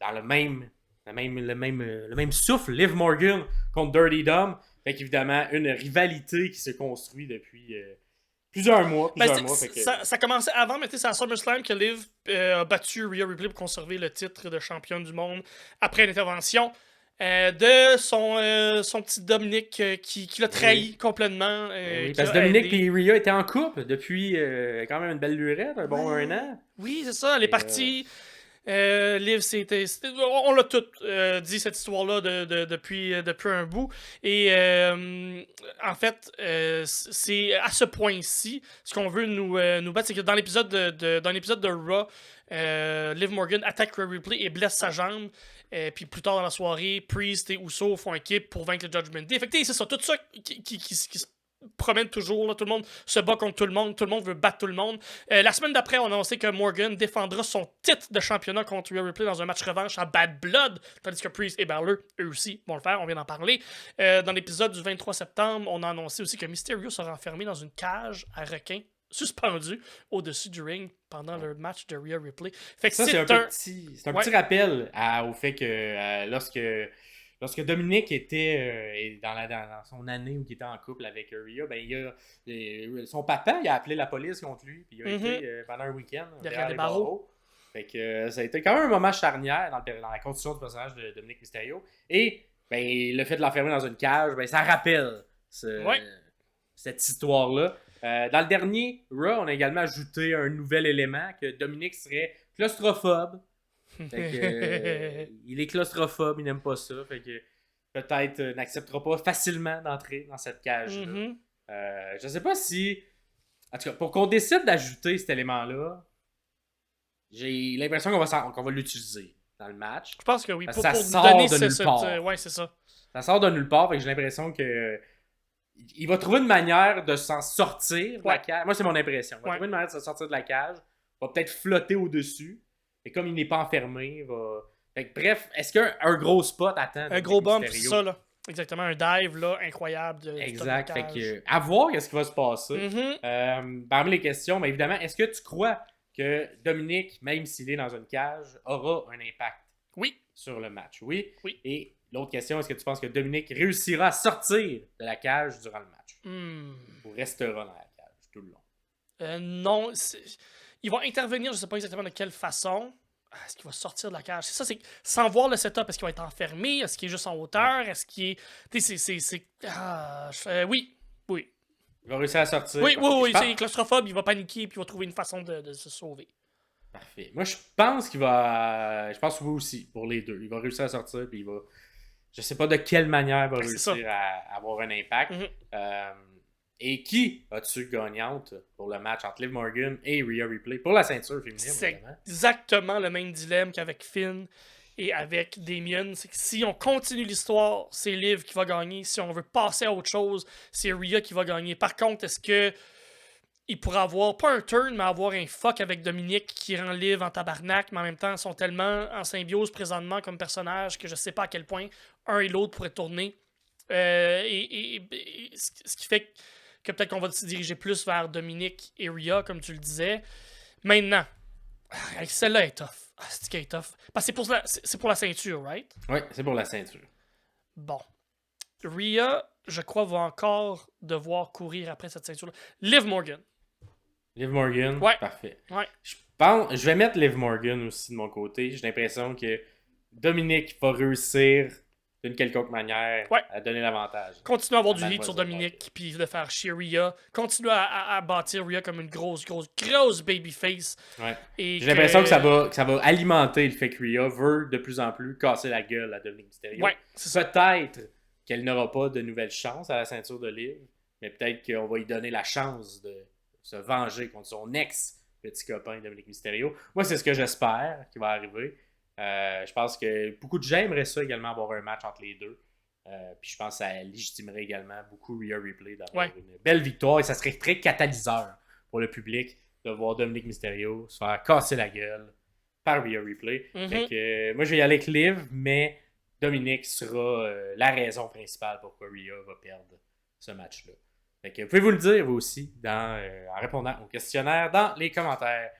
dans le même souffle. Liv Morgan contre Dirty Dom. Fait qu'évidemment, une rivalité qui se construit depuis plusieurs mois. Fait que... ça commençait avant, mais c'est à SummerSlam que Liv a battu Rhea Ripley pour conserver le titre de championne du monde après une intervention de son petit Dominic qui l'a trahi complètement. Oui, parce que Dominic et Rhea étaient en couple depuis quand même une belle lurette, un bon 1 an. Oui, c'est ça, elle est partie. Liv, on l'a tout dit, cette histoire-là, depuis un bout. Et en fait, c'est à ce point-ci, ce qu'on veut nous battre, c'est que dans l'épisode de Raw, Liv Morgan attaque Rhea Ripley et blesse sa jambe. Puis plus tard dans la soirée, Priest et Uso font équipe pour vaincre le Judgment Day. Fait que c'est ça, tout ça qui se promène toujours, là, tout le monde se bat contre tout le monde veut battre tout le monde. La semaine d'après, on a annoncé que Morgan défendra son titre de championnat contre Rhea Ripley dans un match revanche à Bad Blood, tandis que Priest et Balor, eux aussi, vont le faire, on vient d'en parler. Dans l'épisode du 23 septembre, on a annoncé aussi que Mysterio sera enfermé dans une cage à requins suspendu au-dessus du ring pendant le match de Rhea Ripley. Fait que ça, c'est un petit rappel au fait que lorsque Dominic était dans son année où il était en couple avec Rhea, ben son papa il a appelé la police contre lui, puis il a été pendant un week-end derrière les barreaux. Fait que ça a été quand même un moment charnière dans la construction du personnage de Dominic Mysterio. Et ben, le fait de l'enfermer dans une cage, ben, ça rappelle cette histoire-là. Dans le dernier Raw, on a également ajouté un nouvel élément, que Dominic serait claustrophobe. Fait que, il est claustrophobe, il n'aime pas ça. Fait que peut-être n'acceptera pas facilement d'entrer dans cette cage-là. Je sais pas si... En tout cas, pour qu'on décide d'ajouter cet élément-là, j'ai l'impression qu'on va l'utiliser dans le match. Je pense que oui. Pour donner de nulle part. Ouais, c'est ça. Ça sort de nulle part, fait que j'ai l'impression que il va trouver une manière de s'en sortir de la cage. Moi, c'est mon impression. Il va trouver une manière de s'en sortir de la cage. Il va peut-être flotter au-dessus. Et comme il n'est pas enfermé, il va... Fait que, bref, est-ce qu'un gros spot attend? Un gros bump, c'est ça, là. Exactement, un dive, là, incroyable. Exact. Fait que, à voir qu'est-ce qui va se passer. Parmi les questions, mais évidemment, est-ce que tu crois que Dominic, même s'il est dans une cage, aura un impact sur le match? Oui. Et l'autre question, est-ce que tu penses que Dominic réussira à sortir de la cage durant le match? Ou restera dans la cage tout le long? Non. Ils vont intervenir, je ne sais pas exactement de quelle façon. Est-ce qu'il va sortir de la cage? C'est ça, c'est sans voir le setup. Est-ce qu'il va être enfermé? Est-ce qu'il est juste en hauteur? Est-ce qu'il est... Oui. Il va réussir à sortir. Oui, c'est claustrophobe. Il va paniquer puis il va trouver une façon de se sauver. Parfait. Moi, je pense qu'il va... Je pense que oui aussi, pour les deux. Il va réussir à sortir puis il va... Je sais pas de quelle manière il va réussir à avoir un impact. Et qui as-tu gagnante pour le match entre Liv Morgan et Rhea Ripley pour la ceinture féminine? C'est exactement le même dilemme qu'avec Finn et avec Damien. C'est que si on continue l'histoire, c'est Liv qui va gagner. Si on veut passer à autre chose, c'est Rhea qui va gagner. Par contre, est-ce que il pourrait avoir, pas un turn, mais avoir un fuck avec Dominic qui rend Liv en tabarnak, mais en même temps, ils sont tellement en symbiose présentement comme personnage que je sais pas à quel point un et l'autre pourraient tourner. Ce qui fait que peut-être qu'on va se diriger plus vers Dominic et Rhea, comme tu le disais. Maintenant, celle-là est tough. C'est qu'elle est tough. Parce que c'est pour la ceinture, right? Oui, c'est pour la ceinture. Bon. Rhea, je crois, va encore devoir courir après cette ceinture-là. Liv Morgan. Liv Morgan, parfait. Ouais. Je vais mettre Liv Morgan aussi de mon côté. J'ai l'impression que Dominic va réussir d'une quelconque manière à donner l'avantage. Continue à avoir du lead sur Dominic puis de faire chier Rhea. Continue à bâtir Rhea comme une grosse babyface. Ouais. J'ai l'impression que ça va alimenter le fait que Rhea veut de plus en plus casser la gueule à Dominic Mysterio. Ouais, peut-être qu'elle n'aura pas de nouvelles chances à la ceinture de Liv, mais peut-être qu'on va lui donner la chance de se venger contre son ex-petit copain Dominic Mysterio. Moi, c'est ce que j'espère qui va arriver. Je pense que beaucoup de gens aimeraient ça également, avoir un match entre les deux. Puis je pense que ça légitimerait également beaucoup Rhea Ripley d'avoir une belle victoire. Et ça serait très catalyseur pour le public de voir Dominic Mysterio se faire casser la gueule par Rhea Ripley. Fait que, moi, je vais y aller avec Liv, mais Dominic sera la raison principale pourquoi Rhea va perdre ce match-là. Fait que, pouvez-vous le dire, vous aussi, en répondant au questionnaire dans les commentaires.